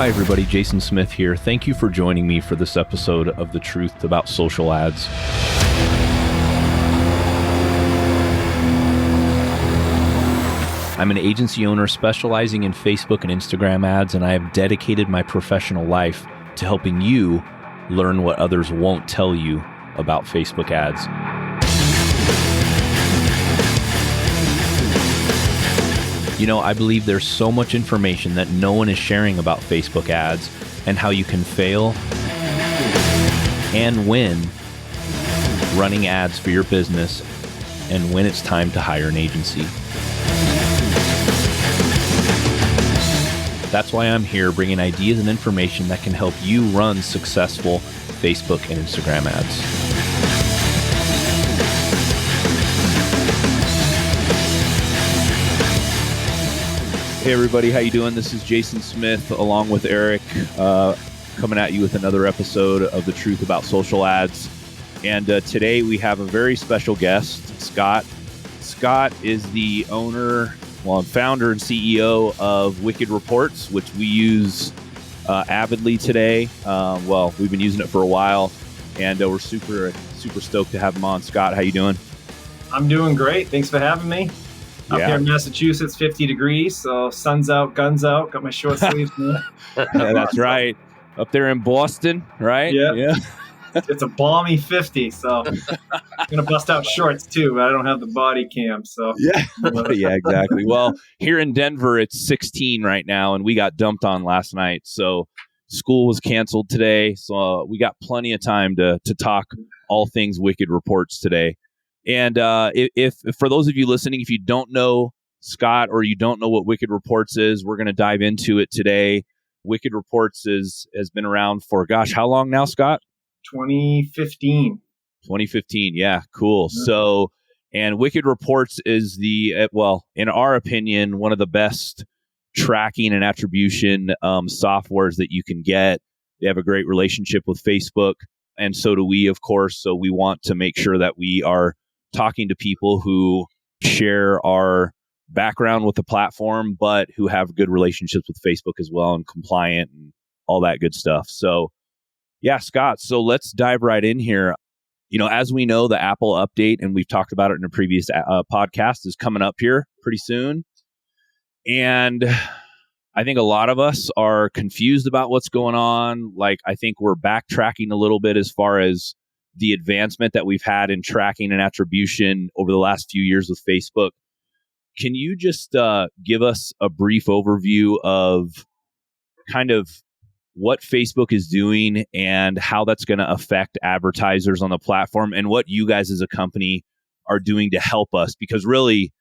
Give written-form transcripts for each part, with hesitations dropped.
Hi everybody, Jason Smith here. Thank you for joining me for this episode of The Truth About Social Ads. I'm an agency owner specializing in Facebook and Instagram ads, and I have dedicated my professional life to helping you learn what others won't tell you about Facebook ads. You know, I believe there's so much information that no one is sharing about Facebook ads and how you can fail and win running ads for your business and when it's time to hire an agency. That's why I'm here bringing ideas and information that can help you run successful Facebook and Instagram ads. Hey everybody, how you doing? This is Jason Smith along with Eric coming at you with another episode of The Truth About Social Ads. And today we have a very special guest, Scot. Scot is the founder and CEO of Wicked Reports, which we use avidly today. We've been using it for a while, and we're super stoked to have him on. Scot, how you doing? I'm doing great. Thanks for having me. Up here in Massachusetts, 50 degrees, so sun's out, guns out. Got my short sleeves on. Yeah, that's right. Up there in Boston, right? Yeah. It's a balmy 50, so I'm going to bust out shorts too, but I don't have the body cam, so. Yeah, yeah, exactly. Well, here in Denver, it's 16 right now, and we got dumped on last night, so school was canceled today, so we got plenty of time to talk all things Wicked Reports today. And if for those of you listening, if you don't know Scot or you don't know what Wicked Reports is, we're going to dive into it today. Wicked Reports has been around for, how long now, Scot? 2015. 2015, yeah, cool. Yeah. So, and Wicked Reports is in our opinion, one of the best tracking and attribution softwares that you can get. They have a great relationship with Facebook, and so do we, of course. So we want to make sure that we are talking to people who share our background with the platform, but who have good relationships with Facebook as well and compliant and all that good stuff. So, yeah, Scot, so let's dive right in here. You know, as we know, the Apple update, and we've talked about it in a previous podcast, is coming up here pretty soon. And I think a lot of us are confused about what's going on. Like, I think we're backtracking a little bit as far as the advancement that we've had in tracking and attribution over the last few years with Facebook. Can you just give us a brief overview of kind of what Facebook is doing and how that's going to affect advertisers on the platform and what you guys as a company are doing to help us? Because really,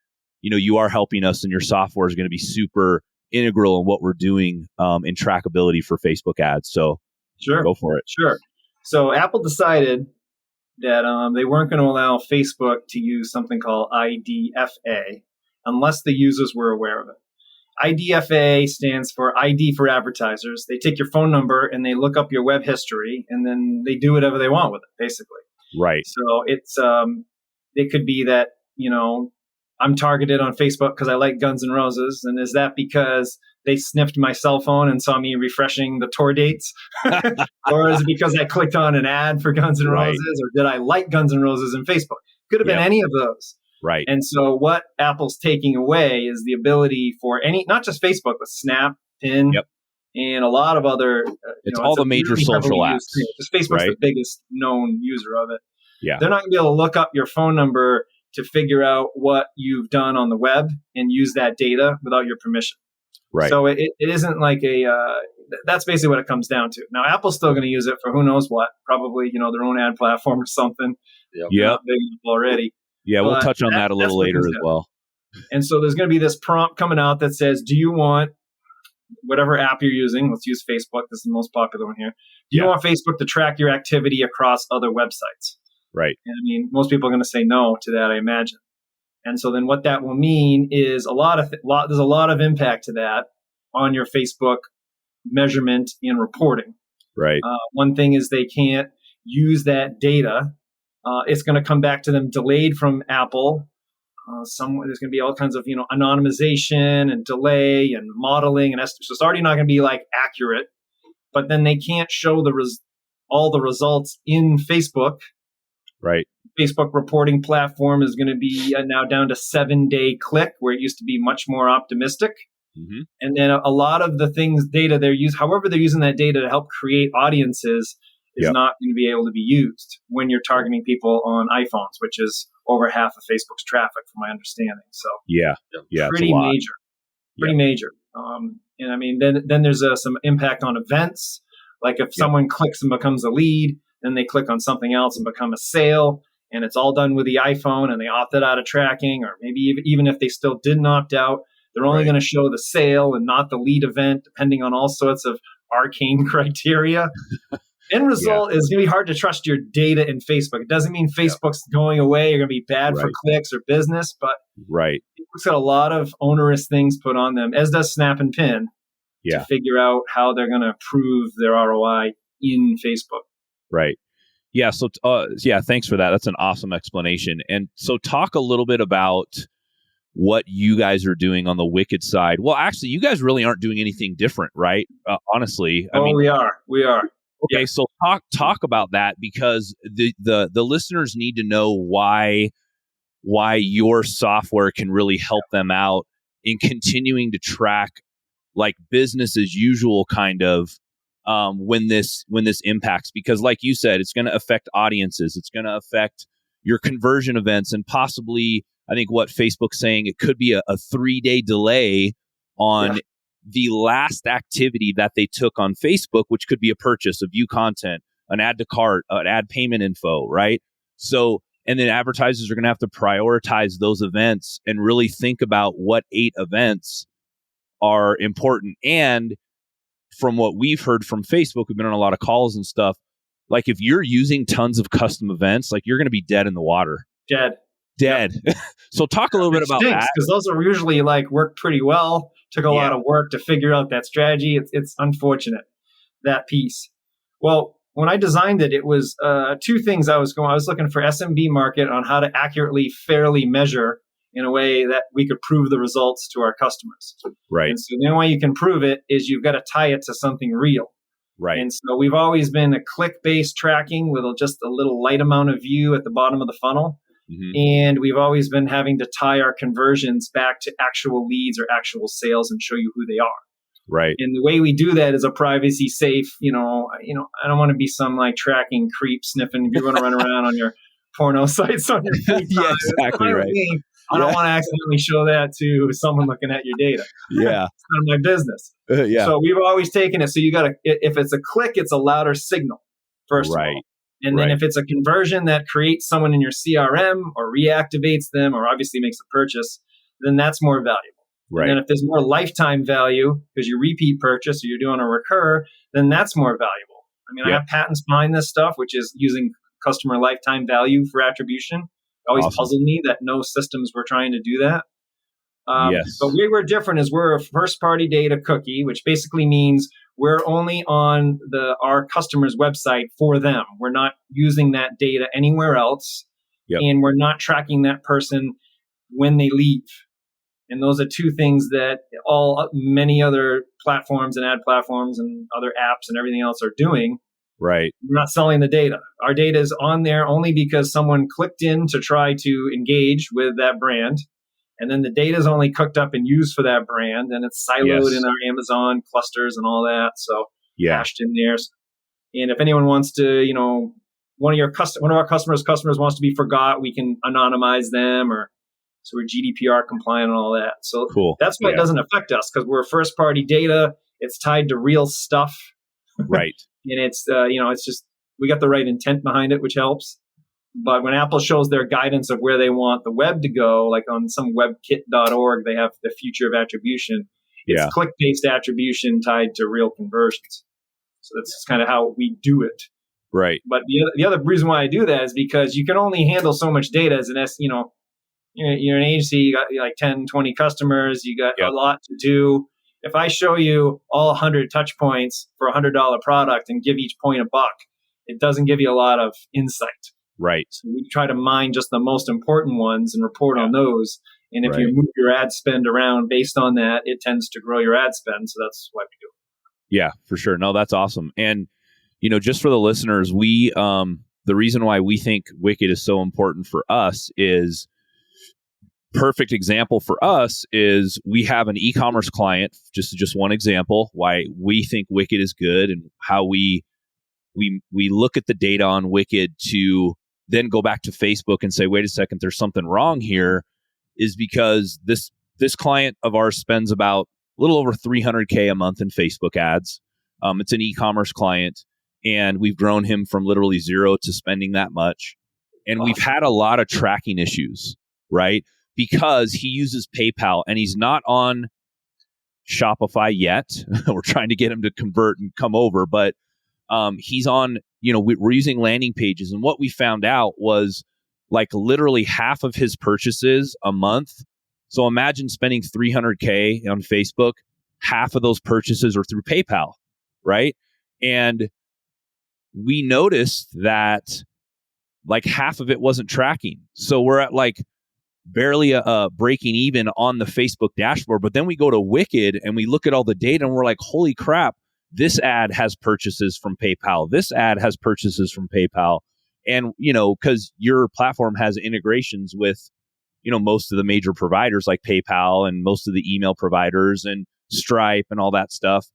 you know, you are helping us and your software is going to be super integral in what we're doing in trackability for Facebook ads. So sure, go for it. Sure. So Apple decided that they weren't going to allow Facebook to use something called IDFA unless the users were aware of it. IDFA stands for ID for advertisers. They take your phone number and they look up your web history, and then they do whatever they want with it, basically. Right. So it's it could be that, you know, I'm targeted on Facebook because I like Guns N' Roses, and is that because they sniffed my cell phone and saw me refreshing the tour dates? Or is it because I clicked on an ad for Guns N' Roses? Or did I like Guns N' Roses in Facebook? Could have been any of those. Right. And so what Apple's taking away is the ability for not just Facebook, but Snap, Pin, and a lot of other. It's all the major social apps. Just Facebook's the biggest known user of it. Yeah. They're not going to be able to look up your phone number to figure out what you've done on the web and use that data without your permission. Right. So it isn't like that's basically what it comes down to. Now, Apple's still going to use it for who knows what, probably, you know, their own ad platform or something. Yeah. Big enough already. Yeah, we'll touch on that a little later as well. And so there's going to be this prompt coming out that says, do you want whatever app you're using? Let's use Facebook. This is the most popular one here. Do you want Facebook to track your activity across other websites? Right. And I mean, most people are going to say no to that, I imagine. And so then what that will mean is there's a lot of impact to that on your Facebook measurement and reporting. Right. One thing is they can't use that data. It's going to come back to them delayed from Apple There's going to be all kinds of, anonymization and delay and modeling, and so it's already not going to be like accurate. But then they can't show all the results in Facebook. Right. Facebook reporting platform is going to be now down to 7-day click, where it used to be much more optimistic. Mm-hmm. And then a lot of the data however they're using that data to help create audiences is not going to be able to be used when you're targeting people on iPhones, which is over half of Facebook's traffic, from my understanding. So pretty major. And I mean, then there's some impact on events. Like if someone clicks and becomes a lead, then they click on something else and become a sale, and it's all done with the iPhone, and they opted out of tracking, or maybe even if they still didn't opt out, they're only going to show the sale and not the lead event, depending on all sorts of arcane criteria. End result is going to be hard to trust your data in Facebook. It doesn't mean Facebook's going away. You're going to be bad for clicks or business, but Facebook's got a lot of onerous things put on them, as does Snap and Pin, to figure out how they're going to prove their ROI in Facebook. Right. Yeah. So, thanks for that. That's an awesome explanation. And so talk a little bit about what you guys are doing on the Wicked side. Well, actually, you guys really aren't doing anything different, right? Honestly. I mean, we are. Okay. So talk about that, because the listeners need to know why your software can really help them out in continuing to track like business as usual kind of when this impacts, because like you said, it's going to affect audiences, it's going to affect your conversion events, and possibly, I think what Facebook's saying, it could be a 3-day delay on the last activity that they took on Facebook, which could be a purchase, a view content, an add to cart, an add payment info, right? So, and then advertisers are going to have to prioritize those events and really think about what 8 events are important. And from what we've heard from Facebook, we've been on a lot of calls and stuff, like if you're using tons of custom events, like you're going to be dead in the water. Dead. Yep. So talk a little bit about that. Because those are usually work pretty well. Took a lot of work to figure out that strategy. It's unfortunate, that piece. Well, when I designed it, it was 2 things I was looking for SMB market on how to accurately, fairly measure in a way that we could prove the results to our customers. Right. And so the only way you can prove it is you've got to tie it to something real. Right. And so we've always been a click-based tracking with just a little light amount of view at the bottom of the funnel. Mm-hmm. And we've always been having to tie our conversions back to actual leads or actual sales and show you who they are. Right. And the way we do that is a privacy safe, I don't want to be some tracking creep sniffing. If you're going to run around on your porno sites on your free time, yeah, exactly right. I don't want to accidentally show that to someone looking at your data. Yeah. It's none of my business. So we've always taken it. So you got to, if it's a click, it's a louder signal, first of all. And then if it's a conversion that creates someone in your CRM or reactivates them or obviously makes a purchase, then that's more valuable. Right. And then if there's more lifetime value because you repeat purchase or you're doing a recur, then that's more valuable. I mean, I have patents behind this stuff, which is using customer lifetime value for attribution. It always puzzled me that no systems were trying to do that. But we were different is we're a first-party data cookie, which basically means we're only on our customer's website for them. We're not using that data anywhere else, and we're not tracking that person when they leave. And those are 2 things that many other platforms and ad platforms and other apps and everything else are doing. Right. We're not selling the data. Our data is on there only because someone clicked in to try to engage with that brand. And then the data is only cooked up and used for that brand. And it's siloed in our Amazon clusters and all that. So hashed in there. And if anyone wants to, one of our customers wants to be forgot, we can anonymize them, or so we're GDPR compliant and all that. So that's why it doesn't affect us, because we're first party data. It's tied to real stuff. Right. And it's, it's just, we got the right intent behind it, which helps. But when Apple shows their guidance of where they want the web to go, like on some webkit.org, they have the future of attribution. It's click-based attribution tied to real conversions. So that's kind of how we do it. Right. But the other reason why I do that is because you can only handle so much data as you're an agency, you got like 10, 20 customers, you got a lot to do. If I show you all 100 touch points for a $100 product and give each point $1, it doesn't give you a lot of insight. Right. So we try to mine just the most important ones and report on those. And if you Right. move your ad spend around based on that, it tends to grow your ad spend. So that's why we do it. Yeah, for sure. No, that's awesome. And, just for the listeners, the reason why we think Wicked is so important for us is, perfect example for us is we have an e-commerce client, just one example why we think Wicked is good, and how we look at the data on Wicked to then go back to Facebook and say, wait a second, there's something wrong here, is because this client of ours spends about a little over $300K a month in Facebook ads. It's an e-commerce client, and we've grown him from literally zero to spending that much. And we've had a lot of tracking issues, right? Because he uses PayPal and he's not on Shopify yet. We're trying to get him to convert and come over, but he's on, we're using landing pages. And what we found out was like literally half of his purchases a month. So imagine spending $300K on Facebook. Half of those purchases are through PayPal, right? And we noticed that like half of it wasn't tracking. So we're at like barely breaking even on the Facebook dashboard. But then we go to Wicked and we look at all the data and we're like, holy crap, this ad has purchases from PayPal. This ad has purchases from PayPal. And, because your platform has integrations with, most of the major providers like PayPal and most of the email providers and Stripe and all that stuff.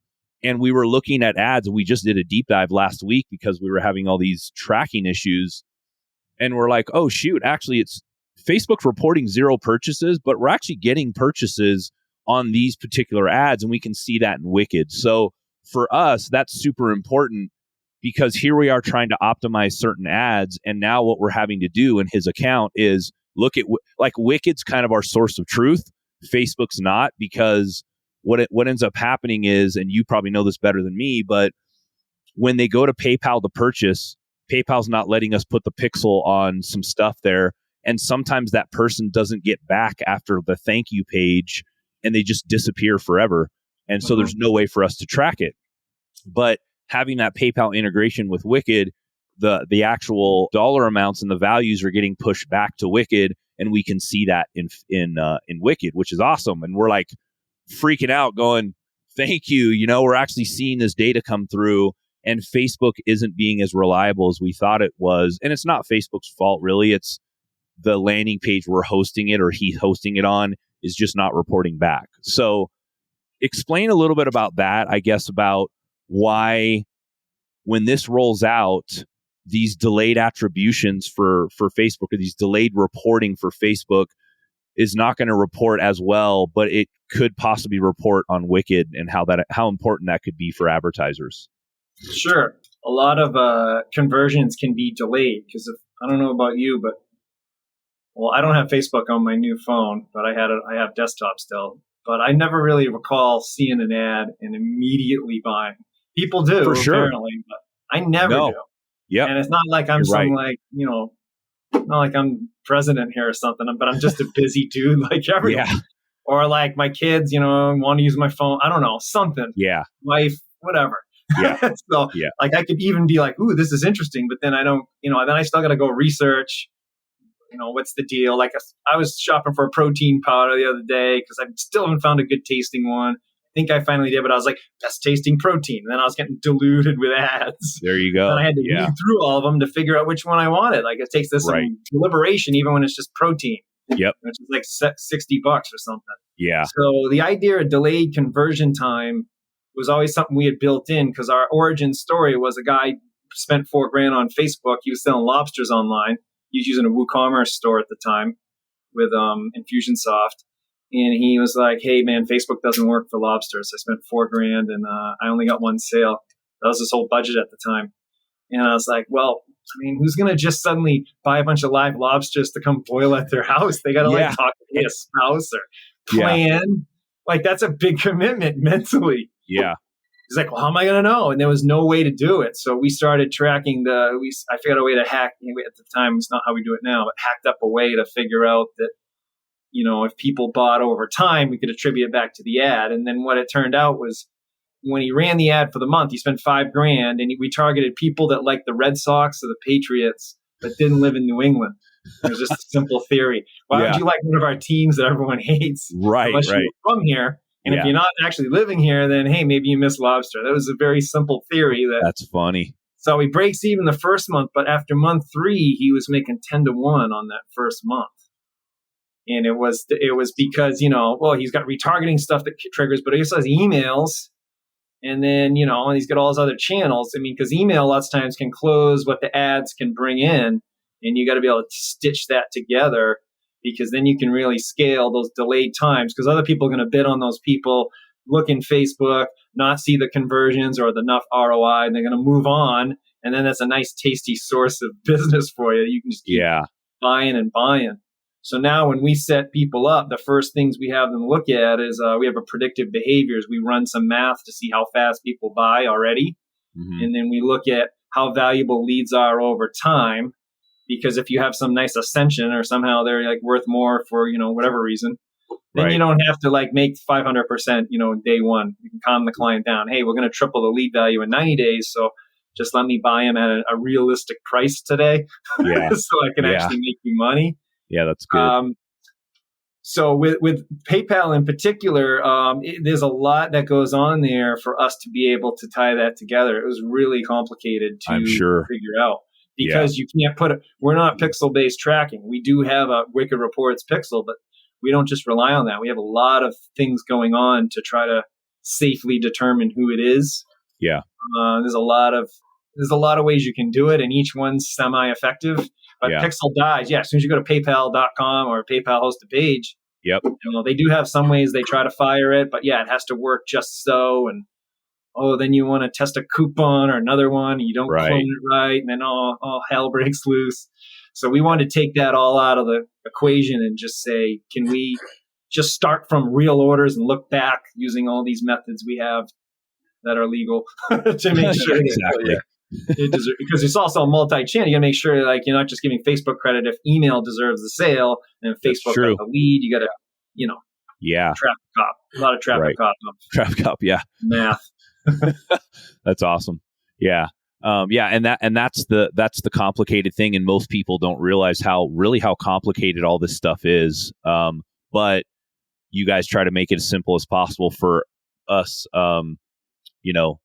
And we were looking at ads. We just did a deep dive last week because we were having all these tracking issues. And we're like, oh, shoot, actually, it's Facebook's reporting zero purchases, but we're actually getting purchases on these particular ads. And we can see that in Wicked. So for us, that's super important, because here we are trying to optimize certain ads. And now what we're having to do in his account is look at like Wicked's kind of our source of truth. Facebook's not, because what ends up happening is, and you probably know this better than me, but when they go to PayPal to purchase, PayPal's not letting us put the pixel on some stuff there. And sometimes that person doesn't get back after the thank you page and they just disappear forever. And so there's no way for us to track it. But having that PayPal integration with Wicked, the actual dollar amounts and the values are getting pushed back to Wicked, and we can see that in Wicked, which is awesome. And we're like freaking out going, thank you. We're actually seeing this data come through, and Facebook isn't being as reliable as we thought it was. And it's not Facebook's fault, really. It's the landing page we're hosting it, or he's hosting it on, is just not reporting back. So explain a little bit about that, I guess, about why when this rolls out, these delayed attributions for Facebook, or these delayed reporting for Facebook, is not going to report as well, but it could possibly report on Wicked, and how important that could be for advertisers. Sure. A lot of conversions can be delayed because I don't know about you, but I don't have Facebook on my new phone, but I have desktop still. But I never really recall seeing an ad and immediately buying. People do, for sure, apparently, but I never do. Yeah, and it's not like I'm not like I'm president here or something, but I'm just a busy dude like everyone. Yeah. Or like my kids, want to use my phone. I don't know, something. Yeah. Wife, whatever. Yeah. So like I could even be like, ooh, this is interesting, but then I don't, then I still got to go research, what's the deal? Like I was shopping for a protein powder the other day because I still haven't found a good tasting one. I think I finally did, but I was like, best tasting protein. And then I was getting diluted with ads. There you go. And I had to read through all of them to figure out which one I wanted. Like it takes this some deliberation, even when it's just protein. Yep. Which is like $60 or something. Yeah. So the idea of delayed conversion time was always something we had built in, because our origin story was a guy spent $4,000 on Facebook. He was selling lobsters online. He was using a WooCommerce store at the time with Infusionsoft. And he was like, hey, man, Facebook doesn't work for lobsters. I spent $4,000 and I only got one sale. That was his whole budget at the time. And I was like, well, I mean, who's going to just suddenly buy a bunch of live lobsters to come boil at their house? They got to like talk to a spouse or plan. Yeah. Like that's a big commitment mentally. Yeah. He's like, well, how am I going to know? And there was no way to do it. So we started tracking I figured out a way to hack. At the time, it's not how we do it now, but hacked up a way to figure out that, if people bought over time, we could attribute it back to the ad. And then what it turned out was when he ran the ad for the month, he spent $5,000 and we targeted people that like the Red Sox or the Patriots. but didn't live in New England. It was just a simple theory. Why would you like one of our teams that everyone hates? Right, unless you're from here. And if you're not actually living here, then hey, maybe you miss lobster. That was a very simple theory. That's funny. So he breaks even the first month, but after month 3, he was making 10 to 1 on that first month. And it was because, he's got retargeting stuff that triggers, but he also has emails. And then, and he's got all his other channels. I mean, because email lots of times can close what the ads can bring in. And you got to be able to stitch that together, because then you can really scale those delayed times, because other people are going to bid on those people, look in Facebook, not see the conversions or enough ROI, and they're going to move on. And then that's a nice, tasty source of business for you. You can just keep buying and buying. So now when we set people up, the first things we have them look at is we have a predictive behaviors. We run some math to see how fast people buy already. Mm-hmm. And then we look at how valuable leads are over time. Because if you have some nice ascension or somehow they're like worth more for, whatever reason, then you don't have to make 500%, day one. You can calm the client down. Hey, we're going to triple the lead value in 90 days. So just let me buy them at a realistic price today so I can actually make you money. Yeah, that's good. So with PayPal in particular, there's a lot that goes on there for us to be able to tie that together. It was really complicated to figure out. Because you can't we're not pixel-based tracking. We do have a Wicked Reports pixel, but we don't just rely on that. We have a lot of things going on to try to safely determine who it is. Yeah. There's a lot of ways you can do it, and each one's semi-effective. But Pixel dies. Yeah, as soon as you go to PayPal.com or PayPal host a page, they do have some ways they try to fire it, but it has to work just so. And then you want to test a coupon or another one, and you don't clone it right, and then all hell breaks loose. So we want to take that all out of the equation and just say, can we just start from real orders and look back using all these methods we have that are legal to make sure it deserves, because it's also a multi-channel. You got to make sure you're not just giving Facebook credit if email deserves the sale and Facebook got the lead. You got to, traffic cop, a lot of traffic cop. Traffic cop, math. That's awesome. Yeah. And that's the complicated thing. And most people don't realize how complicated all this stuff is. But you guys try to make it as simple as possible for us,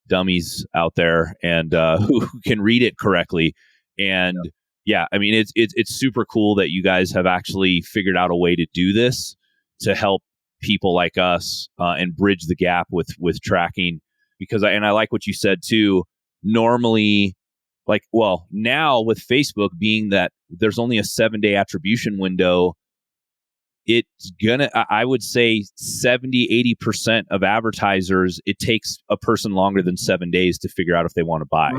dummies out there and, who can read it correctly. And I mean, it's super cool that you guys have actually figured out a way to do this to help people like us, and bridge the gap with tracking. Because I like what you said too. Normally, now with Facebook being that there's only a 7-day attribution window, it's I would say 70-80% of advertisers, it takes a person longer than 7 days to figure out if they want to buy.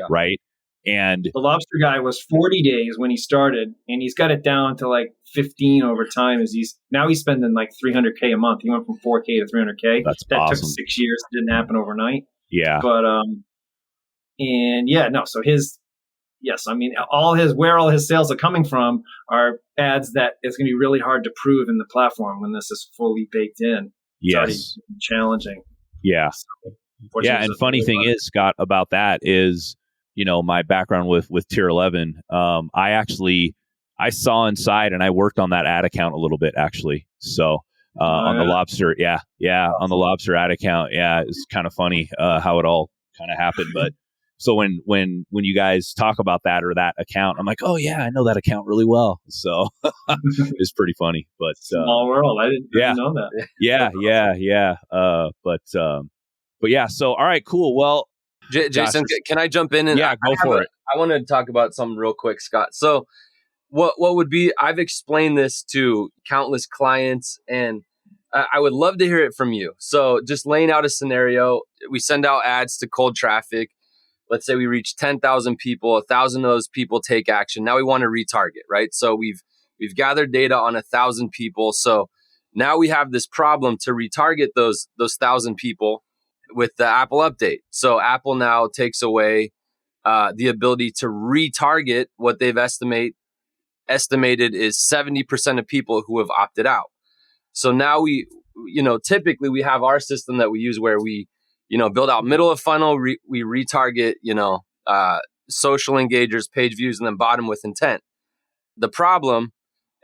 Right. And the lobster guy was 40 days when he started, and he's got it down to 15 over time. As he's spending $300K a month. He went from 4K to 300K. That awesome. Took 6 years. It didn't happen overnight. Yeah. But so where all his sales are coming from are ads that it's going to be really hard to prove in the platform when this is fully baked in. It's already challenging. Yeah. And funny thing is, Scott, about that is, my background with Tier 11, I saw inside and I worked on that ad account a little bit, actually. So on the lobster, on the lobster ad account, it's kind of funny how it all kind of happened. But so when you guys talk about that or that account, I'm like, oh yeah, I know that account really well. So it's pretty funny. But small world, I didn't know that. But yeah. So all right, cool. Well. Jason, can I jump in? And go for it. I want to talk about something real quick, Scott. So what would be, I've explained this to countless clients, and I would love to hear it from you. So just laying out a scenario, we send out ads to cold traffic. Let's say we reach 10,000 people, 1,000 of those people take action. Now we want to retarget, right? So we've gathered data on 1,000 people. So now we have this problem to retarget those 1,000 people with the Apple update. So Apple now takes away the ability to retarget what they've estimated is 70% of people who have opted out. So now we, typically we have our system that we use where we, build out middle of funnel, we retarget, social engagers, page views, and then bottom with intent. The problem,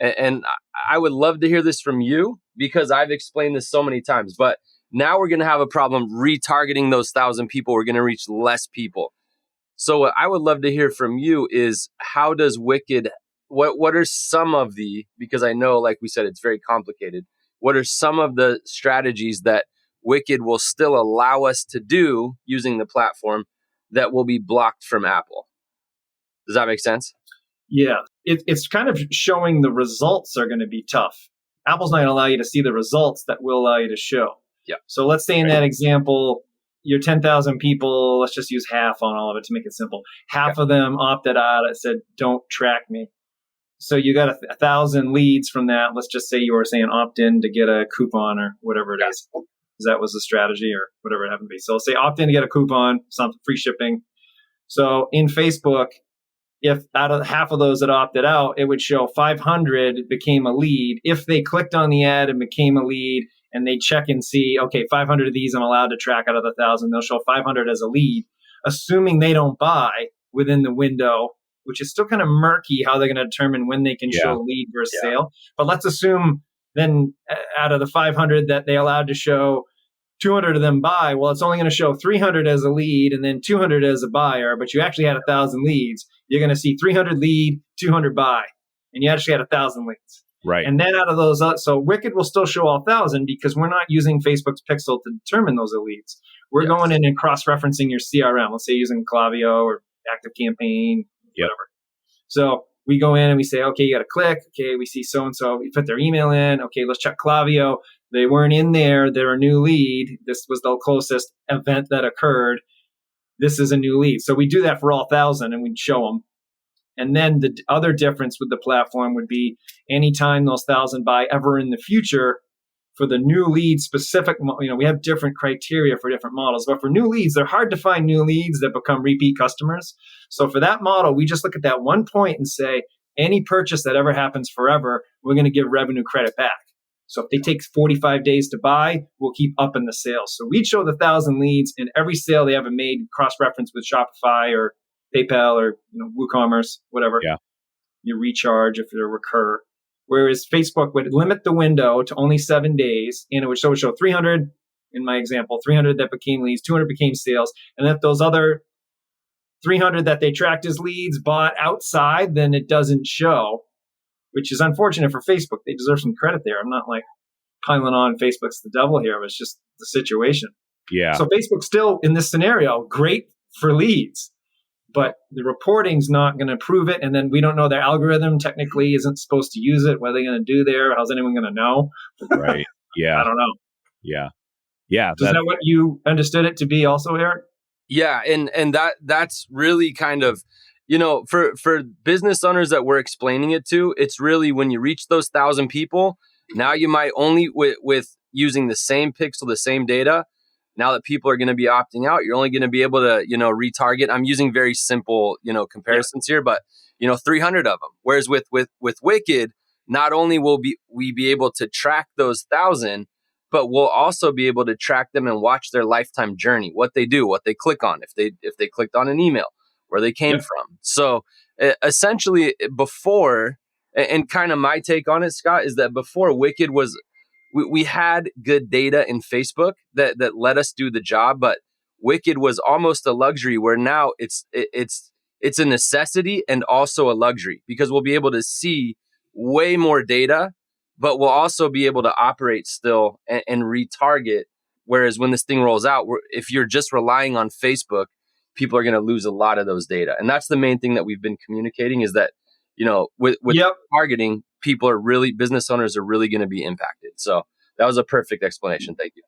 and I would love to hear this from you because I've explained this so many times, but now we're going to have a problem retargeting those 1,000 people. We're going to reach less people. So what I would love to hear from you is how does Wicked, what are some of the, because I know, like we said, it's very complicated. What are some of the strategies that Wicked will still allow us to do using the platform that will be blocked from Apple? Does that make sense? Yeah, it's kind of showing the results are going to be tough. Apple's not going to allow you to see the results that will allow you to show. Yeah. So let's say in that example, your 10,000 people, let's just use half on all of it to make it simple. Half of them opted out and said, don't track me. So you got 1,000 leads from that. Let's just say you were saying opt in to get a coupon or whatever it is. Because that was the strategy or whatever it happened to be. So let's say opt in to get a coupon, some free shipping. So in Facebook, if out of half of those that opted out, it would show 500 became a lead. If they clicked on the ad and became a lead and they check and see, okay, 500 of these I'm allowed to track out of the 1,000, they'll show 500 as a lead, assuming they don't buy within the window, which is still kind of murky how they're going to determine when they can show lead versus sale. But let's assume then out of the 500 that they allowed to show, 200 of them buy. Well, it's only going to show 300 as a lead and then 200 as a buyer, but you actually had 1,000 leads. You're going to see 300 lead, 200 buy, and you actually had 1,000 leads. Right. And then out of those, so Wicked will still show all 1,000 because we're not using Facebook's pixel to determine those leads. We're going in and cross-referencing your CRM. Let's say using Klaviyo or ActiveCampaign, whatever. So we go in and we say, okay, you got to click. Okay, we see so-and-so. We put their email in. Okay, let's check Klaviyo. They weren't in there. They're a new lead. This was the closest event that occurred. This is a new lead. So we do that for all 1,000 and we show them. And then the other difference with the platform would be anytime those 1,000 buy ever in the future for the new lead specific, we have different criteria for different models, but for new leads, they're hard to find new leads that become repeat customers. So for that model, we just look at that one point and say, any purchase that ever happens forever, we're going to give revenue credit back. So if they take 45 days to buy, we'll keep upping the sales. So we'd show the 1,000 leads in every sale they ever made, cross-reference with Shopify or PayPal or WooCommerce, whatever. Yeah. You recharge if you recur. Whereas Facebook would limit the window to only 7 days, and it would show 300, in my example, 300 that became leads, 200 became sales. And if those other 300 that they tracked as leads bought outside, then it doesn't show, which is unfortunate for Facebook. They deserve some credit there. I'm not like piling on Facebook's the devil here. It's just the situation. Yeah. So Facebook still, in this scenario, great for leads, but the reporting's not going to prove it. And then we don't know their algorithm technically isn't supposed to use it. What are they going to do there? How's anyone going to know? Right. Yeah. I don't know. Yeah. Yeah. Is that what you understood it to be also, Eric? Yeah. And that's really kind of, for business owners that we're explaining it to, it's really when you reach those 1,000 people, now you might only with using the same pixel, the same data. Now that people are going to be opting out, you're only going to be able to, retarget. I'm using very simple, comparisons here, but 300 of them. Whereas with Wicked, not only will we be able to track those 1,000, but we'll also be able to track them and watch their lifetime journey, what they do, what they click on, if they clicked on an email, where they came from. So essentially, before, and kind of my take on it, Scott, is that before Wicked was. We had good data in Facebook that let us do the job, but Wicked was almost a luxury where now it's a necessity and also a luxury because we'll be able to see way more data, but we'll also be able to operate still and retarget. Whereas when this thing rolls out, if you're just relying on Facebook, people are going to lose a lot of those data. And that's the main thing that we've been communicating is that, with targeting, business owners are really going to be impacted. So that was a perfect explanation. Thank you.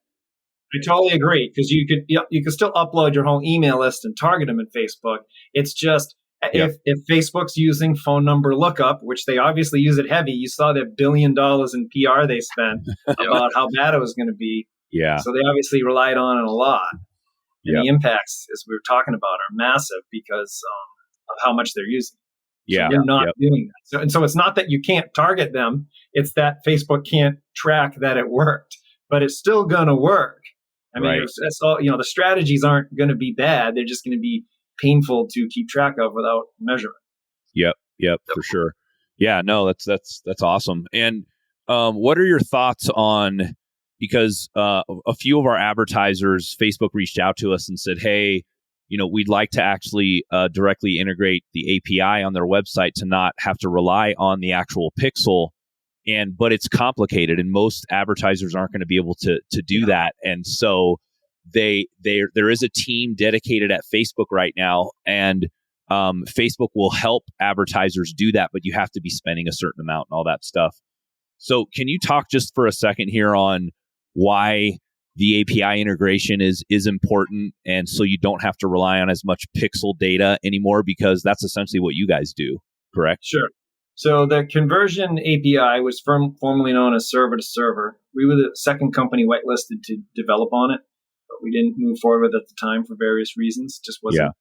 I totally agree because you could still upload your whole email list and target them in Facebook. It's just if Facebook's using phone number lookup, which they obviously use it heavy, you saw that $1 billion in PR they spent about how bad it was going to be. Yeah. So they obviously relied on it a lot. And the impacts, as we were talking about, are massive because of how much they're using. Yeah. So you're not doing that. So it's not that you can't target them. It's that Facebook can't track that it worked, but it's still going to work. I mean, it's all, the strategies aren't going to be bad. They're just going to be painful to keep track of without measurement. Yep, for sure. Yeah, no, that's awesome. And what are your thoughts on, because a few of our advertisers, Facebook reached out to us and said, hey, we'd like to actually directly integrate the API on their website to not have to rely on the actual pixel. But it's complicated, and most advertisers aren't going to be able to do that. And so there is a team dedicated at Facebook right now, and Facebook will help advertisers do that, but you have to be spending a certain amount and all that stuff. So can you talk just for a second here on why the API integration is important, and so you don't have to rely on as much pixel data anymore, because that's essentially what you guys do, correct? Sure. So the conversion API was formerly known as server to server. We were the second company whitelisted to develop on it, but we didn't move forward with it at the time for various reasons. Just wasn't.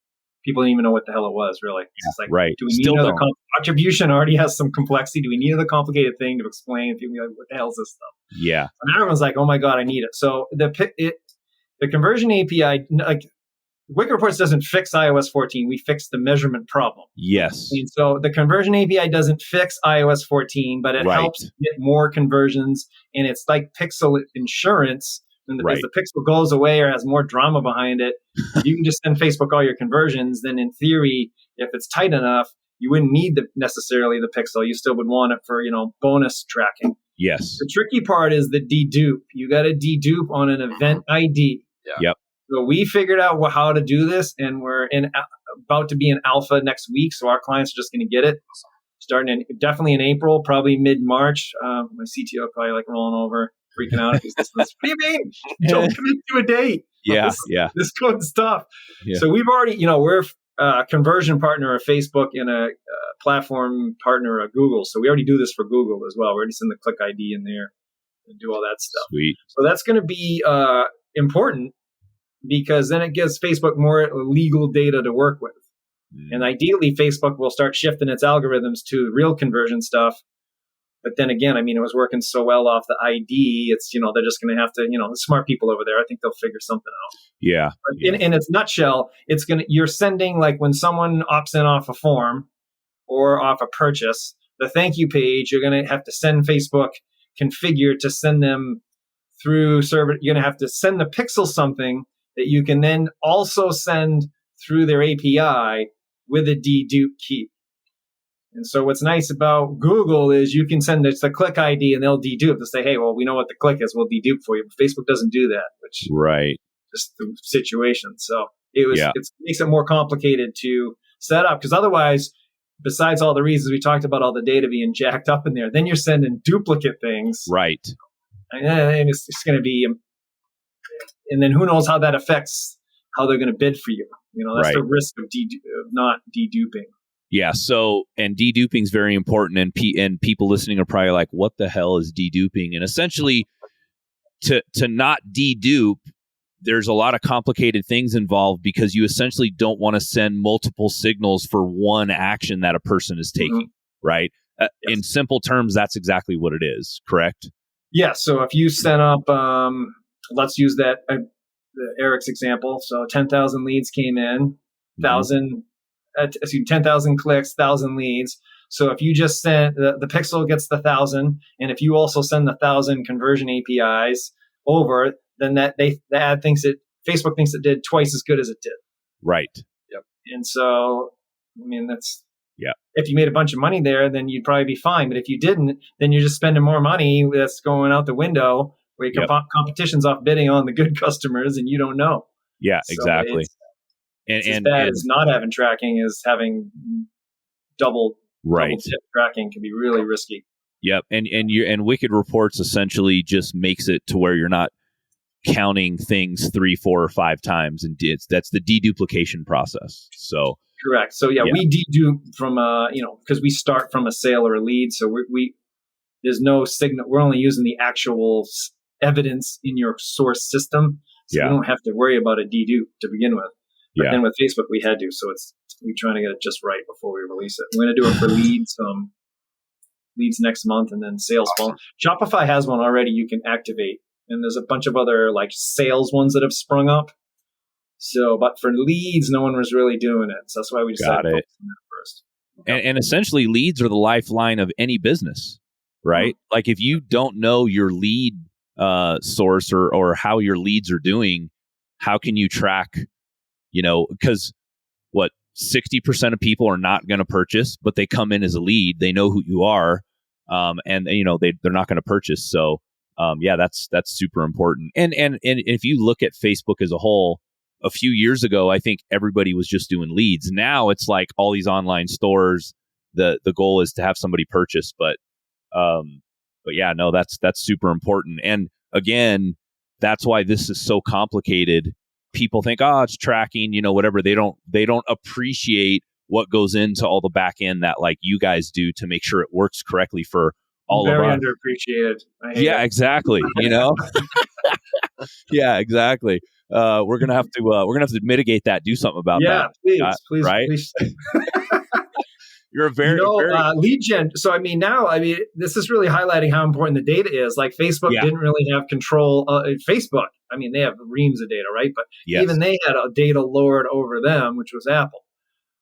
People didn't even know what the hell it was, really. It's like, right. Do we need another attribution already has some complexity? Do we need another complicated thing to explain? People are like, what the hell is this stuff? Yeah. And everyone's like, oh my God, I need it. So the conversion API, like Wicked Reports doesn't fix iOS 14. We fix the measurement problem. Yes. And so the conversion API doesn't fix iOS 14, but it helps get more conversions. And it's like pixel insurance. And as the pixel goes away or has more drama behind it, you can just send Facebook all your conversions. Then in theory, if it's tight enough, you wouldn't need necessarily the pixel. You still would want it for, bonus tracking. Yes. The tricky part is the dedupe. You got to dedupe on an event ID. Yeah. Yep. So we figured out how to do this, and we're about to be in alpha next week. So our clients are just going to get it starting definitely in April, probably mid-March. My CTO probably like rolling over, freaking out. He's just, what do you mean? Don't commit to a date. This code stuff. Yeah. So we've already, we're a conversion partner of Facebook and a platform partner of Google. So we already do this for Google as well. We already send the click ID in there and do all that stuff. Sweet. So that's going to be important, because then it gives Facebook more legal data to work with. And ideally, Facebook will start shifting its algorithms to real conversion stuff. But then again, it was working so well off the ID. It's, they're just going to have to, the smart people over there, I think they'll figure something out. Yeah. But in its nutshell, you're sending, like when someone opts in off a form or off a purchase, the thank you page, you're going to have to send Facebook configure to send them through server. You're going to have to send the pixel something that you can then also send through their API with a dedupe key. And so what's nice about Google is you can send it the click ID and they'll dedupe. They'll say, hey, well, we know what the click is. We'll dedupe for you. But Facebook doesn't do that, which just the situation. So it makes it more complicated to set up, because otherwise, besides all the reasons we talked about, all the data being jacked up in there, then you're sending duplicate things. Right. And it's going to be, and then who knows how that affects how they're going to bid for you. That's the risk of not deduping. Yeah. So, and deduping is very important, and people listening are probably like, "What the hell is deduping?" And essentially, to not dedupe, there's a lot of complicated things involved, because you essentially don't want to send multiple signals for one action that a person is taking. Right. Yes. In simple terms, that's exactly what it is. Correct. Yeah. So if you set up, let's use that Eric's example. So 10,000 leads came in, 10,000 clicks, 1,000 leads. So if you just send the pixel gets the 1,000, and if you also send the 1,000 conversion APIs over, then the ad thinks Facebook thinks it did twice as good as it did. Right. Yep. And so, that's if you made a bunch of money there, then you'd probably be fine. But if you didn't, then you're just spending more money that's going out the window, where your competition's off bidding on the good customers, and you don't know. Yeah, so exactly. It's as bad as not having tracking as having double tip tracking can be really risky. Yep, and Wicked Reports essentially just makes it to where you're not counting things 3, 4, or 5 times, and that's the deduplication process. So correct. So we dedupe from because we start from a sale or a lead, so we there's no signal. We're only using the actual evidence in your source system, so we don't have to worry about a dedupe to begin with. But then with Facebook, we had to. So we're trying to get it just right before we release it. We're going to do it for leads next month, and then sales. Awesome. Shopify has one already you can activate. And there's a bunch of other like sales ones that have sprung up. So, but for leads, no one was really doing it. So that's why we decided to focus on that first. And essentially, leads are the lifeline of any business, right? Mm-hmm. Like if you don't know your lead source or how your leads are doing, how can you track, because 60% of people are not going to purchase, but they come in as a lead. They know who you are, and they're not going to purchase. So, that's super important. And if you look at Facebook as a whole, a few years ago, I think everybody was just doing leads. Now it's like all these online stores. The goal is to have somebody purchase, but yeah, no, that's super important. And again, that's why this is so complicated. People think, it's tracking, whatever. They don't appreciate what goes into all the back end that like you guys do to make sure it works correctly for all of us. Very underappreciated. Yeah, exactly. Yeah, exactly. We're gonna have to mitigate that. Do something about that. Yeah, please, right? Please. You're a very lead gen. So now this is really highlighting how important the data is. Like Facebook didn't really have control. Facebook, they have reams of data, right? But even they had a data lord over them, which was Apple.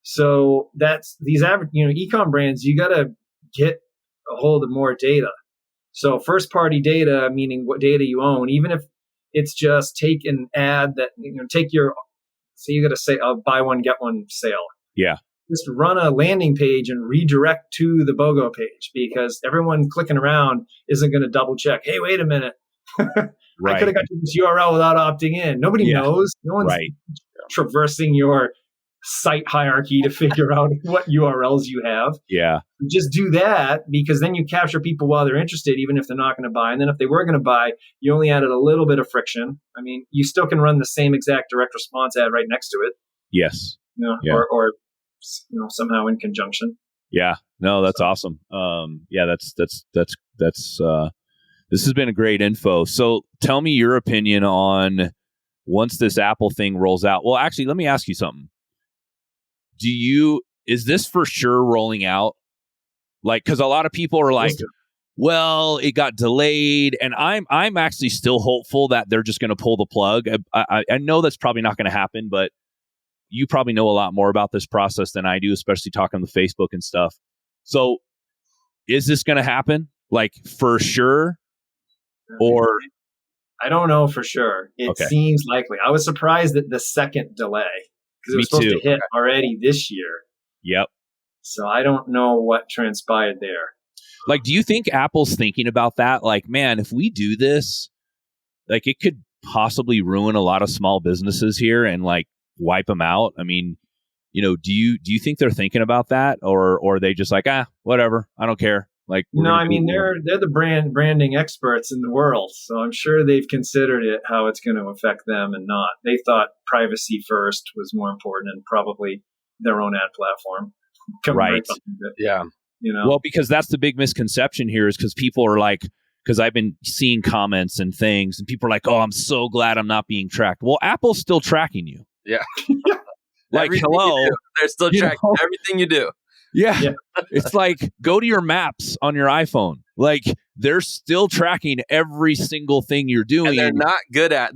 So that's these average, e-com brands. You got to get a hold of more data. So first party data, meaning what data you own, even if it's just take an ad that say you got to say buy one get one sale. Yeah. Just run a landing page and redirect to the BOGO page, because everyone clicking around isn't going to double check. Hey, wait a minute. I could have got to this URL without opting in. Nobody knows. No one's traversing your site hierarchy to figure out what URLs you have. Yeah. Just do that, because then you capture people while they're interested, even if they're not going to buy. And then if they were going to buy, you only added a little bit of friction. You still can run the same exact direct response ad right next to it. Yes. Or somehow in conjunction. Yeah, no, that's awesome. This has been a great info. So tell me your opinion on once this Apple thing rolls out. Well, actually, let me ask you something. Is this for sure rolling out? Like, because a lot of people are like, well, it got delayed, and I'm actually still hopeful that they're just going to pull the plug. I know that's probably not going to happen, but you probably know a lot more about this process than I do, especially talking to Facebook and stuff. So is this going to happen? Like for sure? Or I don't know for sure. It seems likely. I was surprised at the second delay, because it was supposed to hit already this year. Yep. So I don't know what transpired there. Like, do you think Apple's thinking about that? Like, man, if we do this, like it could possibly ruin a lot of small businesses here and like wipe them out. Do you think they're thinking about that, or are they just like, whatever, I don't care? Like, they're the branding experts in the world, so I'm sure they've considered it, how it's going to affect them and not. They thought privacy first was more important, and probably their own ad platform. Right. Yeah. Well, because that's the big misconception here, is because people are like, because I've been seeing comments and things, and people are like, I'm so glad I'm not being tracked. Well, Apple's still tracking you. Yeah. Like, everything hello. They're still tracking everything you do. Yeah. It's like, go to your maps on your iPhone. Like, they're still tracking every single thing you're doing. And they're not good at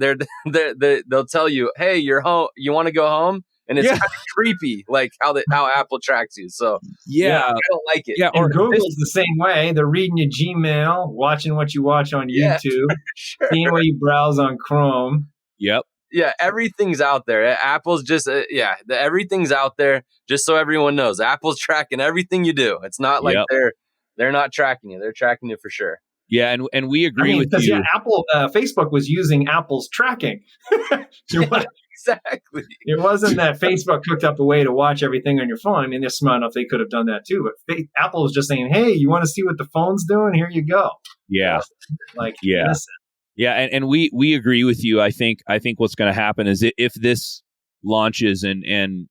they'll tell you, hey, you're home. You want to go home? And it's kind of creepy, like how Apple tracks you. So I don't like it. Yeah, or Google's the same way. They're reading your Gmail, watching what you watch on YouTube, seeing what you browse on Chrome. Yep. Yeah, everything's out there. Apple's just everything's out there. Just so everyone knows, Apple's tracking everything you do. It's not like they're not tracking you. They're tracking you for sure. Yeah, and we agree with you. Yeah, Facebook was using Apple's tracking. Exactly. It wasn't that Facebook cooked up a way to watch everything on your phone. They're smart enough; they could have done that too. But Apple was just saying, "Hey, you want to see what the phone's doing? Here you go." Yeah. Innocent. Yeah, and we agree with you. I think what's going to happen is if this launches and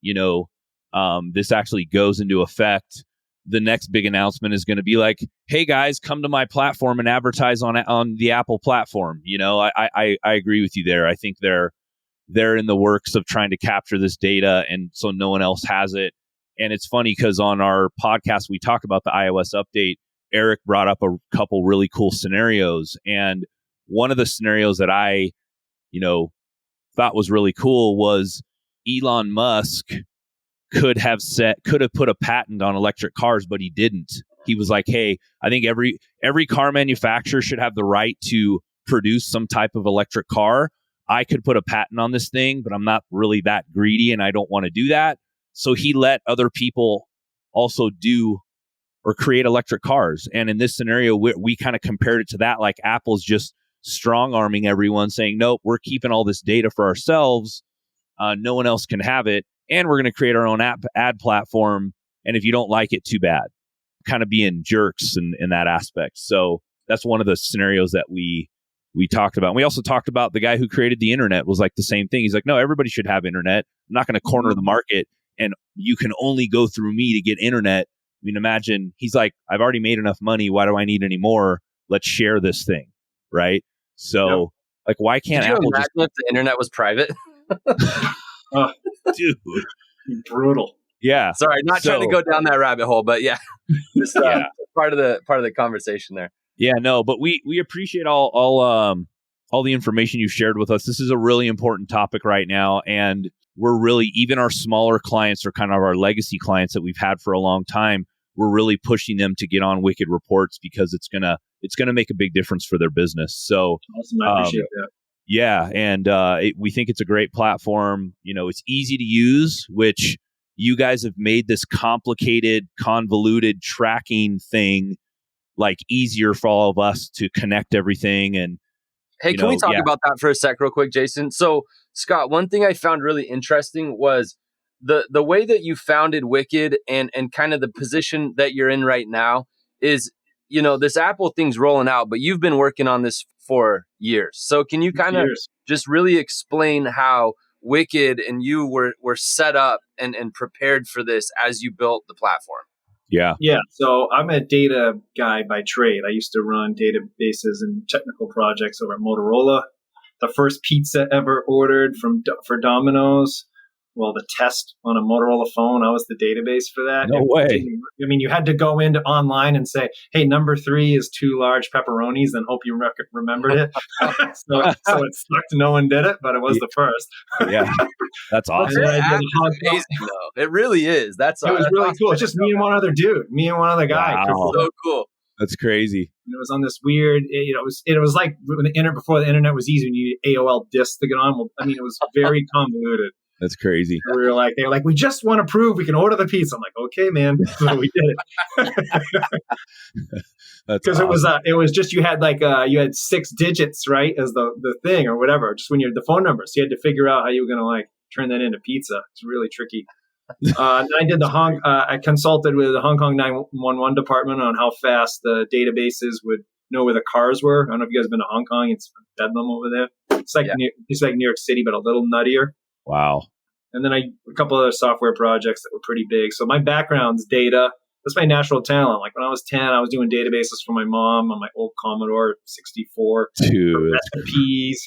this actually goes into effect, the next big announcement is going to be like, "Hey guys, come to my platform and advertise on the Apple platform." I agree with you there. I think they're in the works of trying to capture this data, and so no one else has it. And it's funny because on our podcast we talk about the iOS update. Eric brought up a couple really cool scenarios, and one of the scenarios that I, thought was really cool was Elon Musk could have put a patent on electric cars, but he didn't. He was like, hey, I think every car manufacturer should have the right to produce some type of electric car. I could put a patent on this thing, but I'm not really that greedy and I don't want to do that. So he let other people also do or create electric cars. And in this scenario, we kind of compared it to that, like Apple's just strong arming everyone saying, nope, we're keeping all this data for ourselves. No one else can have it. And we're going to create our own ad platform. And if you don't like it, too bad. Kind of being jerks in that aspect. So that's one of the scenarios that we talked about. And we also talked about the guy who created the internet was like the same thing. He's like, no, everybody should have internet. I'm not going to corner the market and you can only go through me to get internet. I mean, imagine he's like, I've already made enough money. Why do I need any more? Let's share this thing. Right. So like, why can't Apple imagine if the internet was private? Dude, brutal. Yeah. Sorry, not trying to go down that rabbit hole, but yeah, just part of the conversation there. Yeah, no, but we appreciate all the information you've shared with us. This is a really important topic right now, and we're really, even our smaller clients or kind of our legacy clients that we've had for a long time, we're really pushing them to get on Wicked Reports because it's gonna make a big difference for their business. So awesome, I appreciate that. Yeah, and we think it's a great platform. You know, it's easy to use, which you guys have made this complicated, convoluted tracking thing like easier for all of us to connect everything. And hey, can we talk about that for a sec real quick, Jason? So Scott, one thing I found really interesting was the way that you founded Wicked and kind of the position that you're in right now is, you know, this Apple thing's rolling out, but you've been working on this for years. So can you kind of just really explain how Wicked and you were set up and prepared for this as you built the platform? Yeah. So I'm a data guy by trade. I used to run databases and technical projects over at Motorola. The first pizza ever ordered for Domino's. Well, the test on a Motorola phone, I was the database for that. No way. I mean, you had to go into online and say, hey, number 3 is 2 large pepperonis, and hope you remembered it. so it sucked. No one did it, but it was the first. Yeah, that's awesome. Amazing, though. It really is. It was really cool. It's just me and one other guy. Wow. So cool. That's crazy. And it was on this weird, it was like before the internet was easy when you needed AOL discs to get on. Well, I mean, it was very convoluted. That's crazy. They were like, we just want to prove we can order the pizza. I'm like, okay, man. So we did it. Because awesome. It was just, you had 6 digits, right? As the thing or whatever, just when you're the phone number. So you had to figure out how you were going to like turn that into pizza. It's really tricky. Then I did I consulted with the Hong Kong 911 department on how fast the databases would know where the cars were. I don't know if you guys have been to Hong Kong. It's bedlam over there. It's like it's like New York City, but a little nuttier. Wow. And then a couple other software projects that were pretty big. So my background's data. That's my natural talent. Like when I was 10, I was doing databases for my mom on my old Commodore 64. Dude. Her recipes,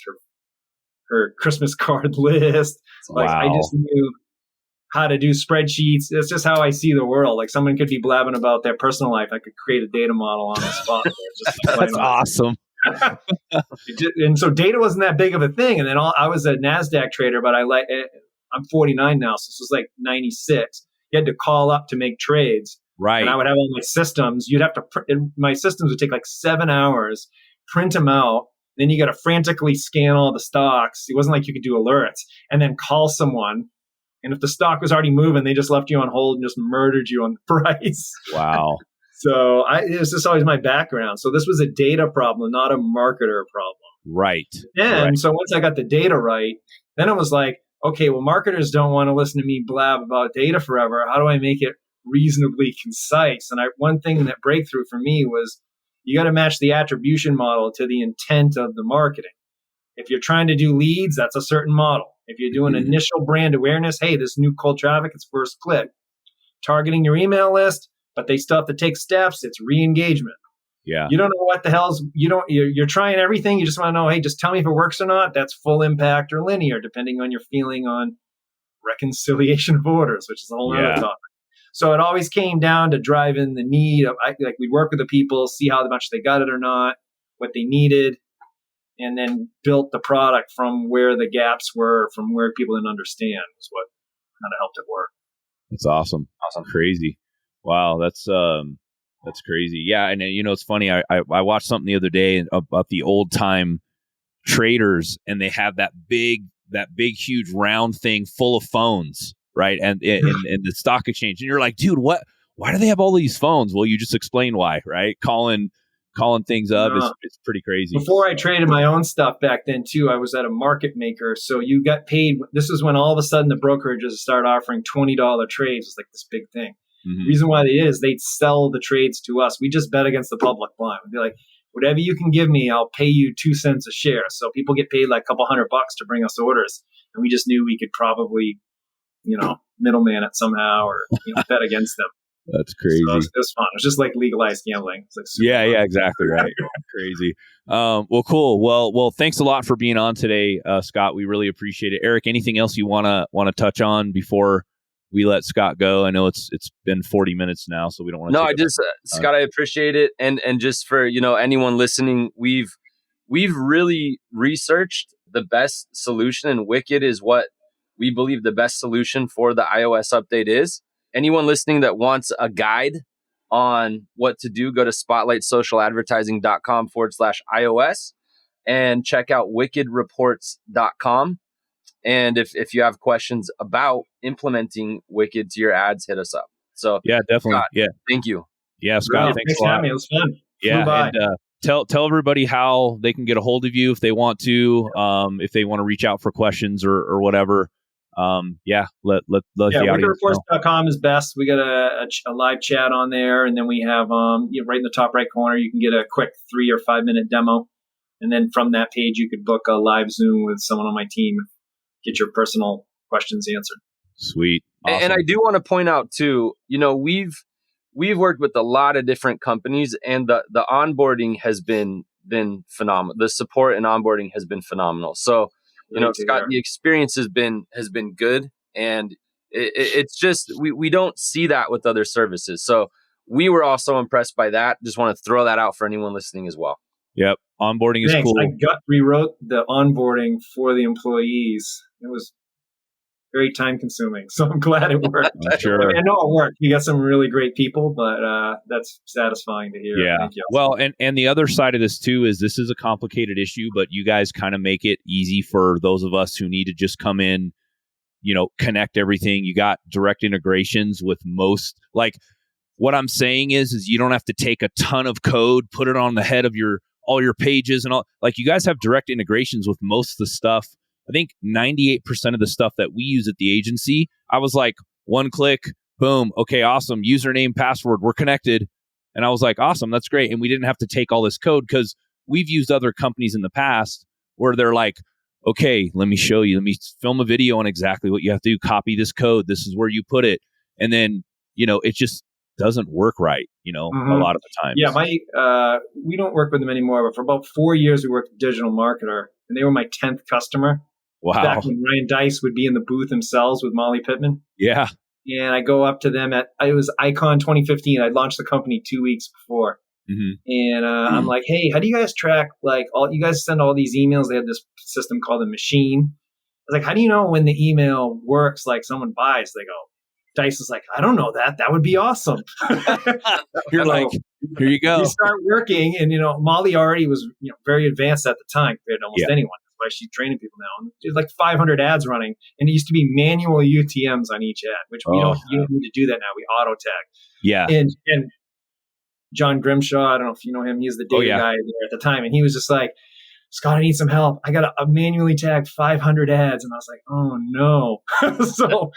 her Christmas card list. Like I just knew how to do spreadsheets. It's just how I see the world. Like someone could be blabbing about their personal life. I could create a data model on the spot. That's awesome. And so data wasn't that big of a thing. And then I was a NASDAQ trader, but I'm 49 now. So this was like 96. You had to call up to make trades. Right. And I would have all my systems. You'd have to, my systems would take like 7 hours, print them out. Then you got to frantically scan all the stocks. It wasn't like you could do alerts and then call someone. And if the stock was already moving, they just left you on hold and just murdered you on the price. Wow. So it was just always my background. So this was a data problem, not a marketer problem. Right. And so once I got the data right, then it was like, okay, well, marketers don't want to listen to me blab about data forever. How do I make it reasonably concise? And one thing that breakthrough for me was you got to match the attribution model to the intent of the marketing. If you're trying to do leads, that's a certain model. If you're doing initial brand awareness, hey, this new cold traffic, it's first click. Targeting your email list, but they still have to take steps, it's re-engagement. Yeah. You don't know what the hell's, you're trying everything. You just want to know, hey, just tell me if it works or not. That's full impact or linear, depending on your feeling on reconciliation of orders, which is a whole other topic. So it always came down to driving the need of, we'd work with the people, see how much they got it or not, what they needed. and then built the product from where the gaps were, from where people didn't understand, is what kind of helped it work. That's awesome. Crazy. Wow. That's crazy. Yeah. And it's funny. I watched something the other day about the old time traders, and they have that big, huge round thing full of phones, right? And the stock exchange. And you're like, dude, why do they have all these phones? Well, you just explained why, right? Calling things up is pretty crazy. Before I traded my own stuff back then too, I was at a market maker. So you got paid. This is when all of a sudden the brokerages started offering $20 trades. It's like this big thing. Mm-hmm. The reason why they did is they'd sell the trades to us. We just bet against the public blind. We'd be like, whatever you can give me, I'll pay you 2 cents a share. So people get paid like a couple $100 to bring us orders. And we just knew we could probably, middleman it somehow or bet against them. That's crazy. So it was fun. It was just like legalized gambling. It's like yeah, exactly right. Crazy. Well, cool. Well, thanks a lot for being on today, Scott. We really appreciate it. Eric, anything else you wanna touch on before we let Scott go? I know it's been 40 minutes now, so we don't want to. No, I just Scott, I appreciate it, and just for anyone listening, we've really researched the best solution, and Wicked is what we believe the best solution for the iOS update is. Anyone listening that wants a guide on what to do, go to spotlightsocialadvertising.com/iOS and check out wickedreports.com. And if you have questions about implementing Wicked to your ads, hit us up. So yeah, definitely. Scott, thank you. Yeah, Scott, thanks a lot. It was fun. Yeah, and tell everybody how they can get a hold of you if they want to, if they want to reach out for questions or whatever. Let the audience know. WickedReports.com is best. We got a live chat on there, and then we have right in the top right corner, you can get a quick 3 or 5 minute demo, and then from that page you could book a live Zoom with someone on my team, get your personal questions answered. Sweet. Awesome. And I do want to point out too, we've worked with a lot of different companies, and the onboarding has been phenomenal. The support and onboarding has been phenomenal. So Scott, the experience has been good, and it's just we don't see that with other services. So we were also impressed by that. Just want to throw that out for anyone listening as well. Yep, onboarding is cool. I rewrote the onboarding for the employees. It was very time consuming, so I'm glad it worked. Sure. I know it worked. You got some really great people, but that's satisfying to hear. Yeah. Thank you. Well, and the other side of this too is this is a complicated issue, but you guys kind of make it easy for those of us who need to just come in, connect everything. You got direct integrations with most. Like what I'm saying is you don't have to take a ton of code, put it on the head of all your pages and all. Like you guys have direct integrations with most of the stuff. I think 98% of the stuff that we use at the agency, I was like, one click, boom, okay, awesome, username, password, we're connected. And I was like, awesome, that's great. And we didn't have to take all this code because we've used other companies in the past where they're like, okay, let me show you, let me film a video on exactly what you have to do, copy this code, this is where you put it. And then, it just doesn't work right, a lot of the time. Yeah, we don't work with them anymore, but for about 4 years we worked with Digital Marketer, and they were my 10th customer. Wow. Back when Ryan Dice would be in the booth themselves with Molly Pittman. Yeah. And I go up to them it was Icon 2015. I launched the company 2 weeks before. Mm-hmm. And I'm like, hey, how do you guys track, you guys send all these emails? They have this system called the Machine. I was like, how do you know when the email works, like someone buys? They go, Dice is like, I don't know that. That would be awesome. You're like, here you go. You start working, and Molly already was very advanced at the time compared to almost anyone. That's why she's training people now. And there's like 500 ads running, and it used to be manual UTMs on each ad, which you don't need to do that now. We auto tag. Yeah. And John Grimshaw, I don't know if you know him. He's the data guy there at the time, and he was just like, Scott, I need some help. I got a manually tagged 500 ads. And I was like, oh no. So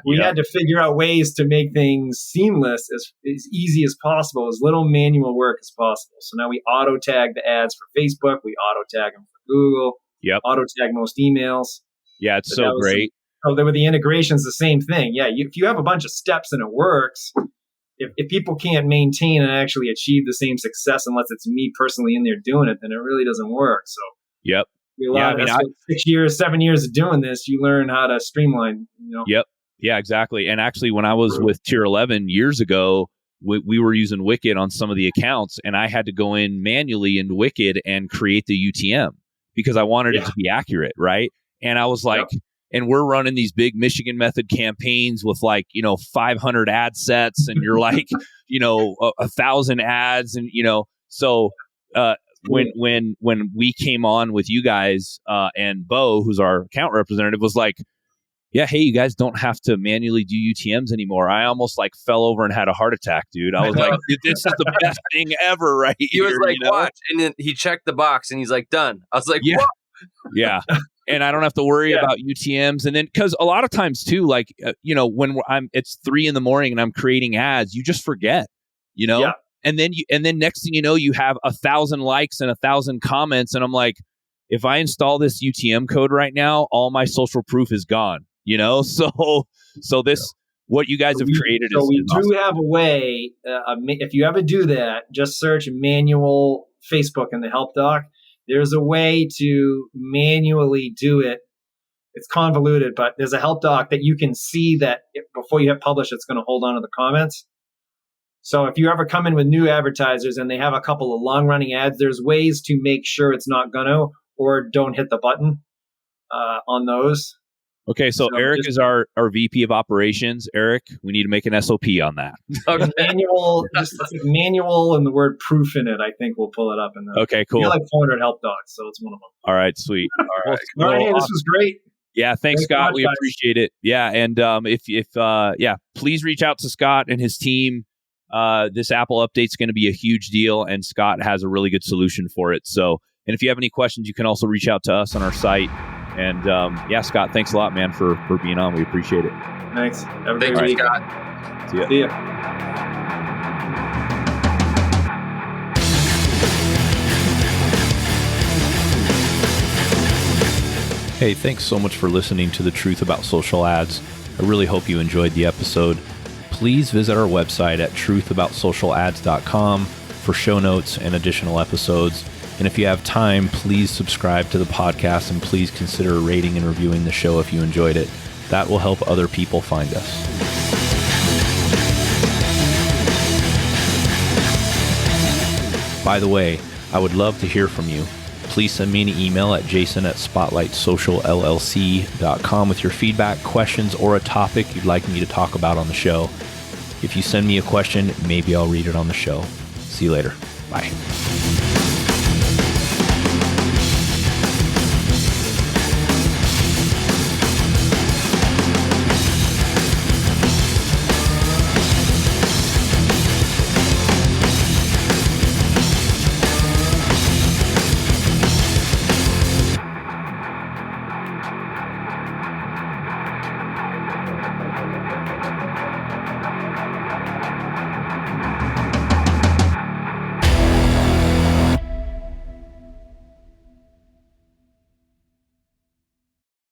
we had to figure out ways to make things seamless, as easy as possible, as little manual work as possible. So now we auto tag the ads for Facebook. We auto tag them for Google. Yep. Auto tag most emails. Yeah, it's so great. There were the integrations, the same thing. Yeah, if you have a bunch of steps and it works, if people can't maintain and actually achieve the same success unless it's me personally in there doing it, then it really doesn't work. So yep. 6 years, 7 years of doing this, you learn how to streamline. Yep. Yeah, exactly. And actually, when I was with Tier 11 years ago, we were using Wicked on some of the accounts, and I had to go in manually into Wicked and create the UTM because I wanted it to be accurate, right? And I was like, and we're running these big Michigan method campaigns with 500 ad sets, and you're like, 1,000 ads, and so when we came on with you guys, and Bo, who's our account representative, was like, yeah, hey, you guys don't have to manually do UTMs anymore. I almost fell over and had a heart attack, dude. I was like, this is the best thing ever, right? He was like, watch. And then he checked the box and he's like, done. I was like, yeah. What? Yeah. And I don't have to worry about UTMs. And then, because a lot of times too, when it's 3 a.m. and I'm creating ads, you just forget, Yeah. And then next thing you know, you have 1,000 likes and 1,000 comments. And I'm like, if I install this UTM code right now, all my social proof is gone. So this, what you guys have created is we awesome. do have a way. If you ever do that, just search manual Facebook in the help doc. There's a way to manually do it. It's convoluted, but there's a help doc that you can see that before you hit publish, it's going to hold on to the comments. So if you ever come in with new advertisers and they have a couple of long running ads, there's ways to make sure it's not going to, or don't hit the button on those. Okay, so Eric is our VP of operations. Eric, we need to make an SOP on that. Manual, just manual and the word proof in it, I think we'll pull it up. In there. Okay, cool. We have 400 help docs, so it's one of them. All right, sweet. All right, hey, this was great. Yeah, thanks, Scott. We appreciate it. Yeah, and if please reach out to Scott and his team. This Apple update's going to be a huge deal, and Scott has a really good solution for it. So, and if you have any questions, you can also reach out to us on our site. And Scott, thanks a lot, man, for being on. We appreciate it. Thanks. Have a great week. Scott. See ya. See ya. Hey, thanks so much for listening to The Truth About Social Ads. I really hope you enjoyed the episode. Please visit our website at truthaboutsocialads.com for show notes and additional episodes. And if you have time, please subscribe to the podcast and please consider rating and reviewing the show if you enjoyed it. That will help other people find us. By the way, I would love to hear from you. Please send me an email at jason@spotlightsocialllc.com with your feedback, questions, or a topic you'd like me to talk about on the show. If you send me a question, maybe I'll read it on the show. See you later. Bye.